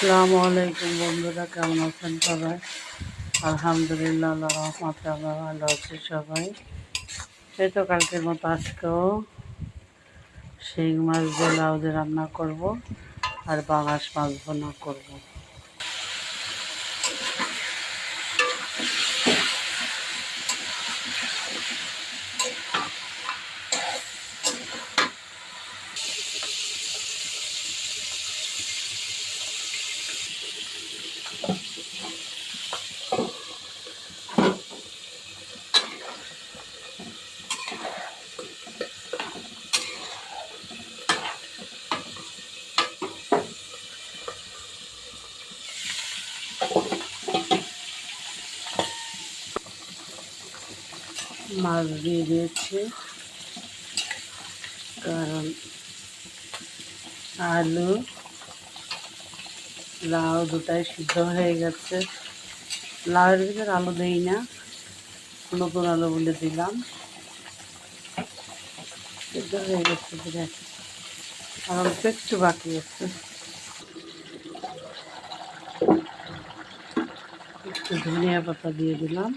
আসসালামু আলাইকুম বন্ধুরা, কেমন আছেন সবাই? আলহামদুলিল্লাহ, আল্লাহ রহমতে আমরা ভালো আছি সবাই। এই তো কালকের মতো আজকেও শিং মাছ দিয়ে লাউ দিয়ে রান্না করব আর পাঙাশ মাছ ভুনা করব। মাছ দিয়ে দিয়েছি, কারণ আলু লাউ দুটাই সিদ্ধ হয়ে গেছে। লাউয়ের ভিতরে আলু দিই না, নতুন আলু বলে দিলাম। সিদ্ধ হয়ে গেছে পুরো, আর অল্প একটু বাকি আছে। একটু ধনিয়া পাতা দিয়ে দিলাম।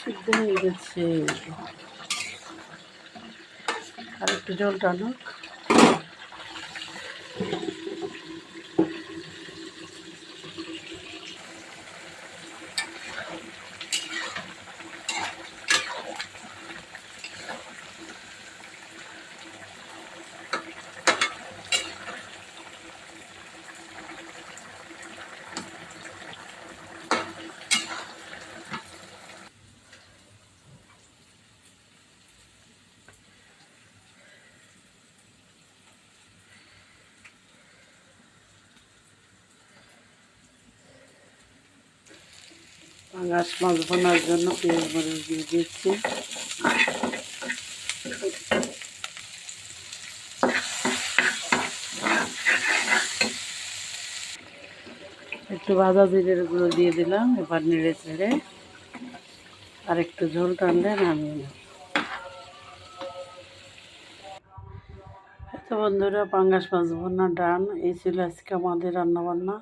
সিদ্ধ হয়ে গেছে, আর একটু জল টানুক। পাঙাশ মাছ ভোনার জন্য পেঁয়াজ মরিচ দিয়ে দিচ্ছি। একটু ভাজা জিরের গুঁড়ো দিয়ে দিলাম। এবার নেড়ে চেড়ে আর একটু ঝোল টানলে নামিয়ে নেব। তো বন্ধুরা, পাঙ্গাস মাছ ভোনা ডান। এই ছিল আজকে আমাদের রান্নাবান্না।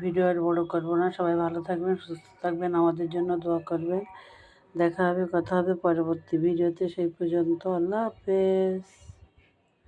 ভিডিও আর বড় করবো না। সবাই ভালো থাকবেন, সুস্থ থাকবেন, আমাদের জন্য দোয়া করবেন। দেখা হবে, কথা হবে পরবর্তী ভিডিওতে। সেই পর্যন্ত আল্লাহ হাফেজ।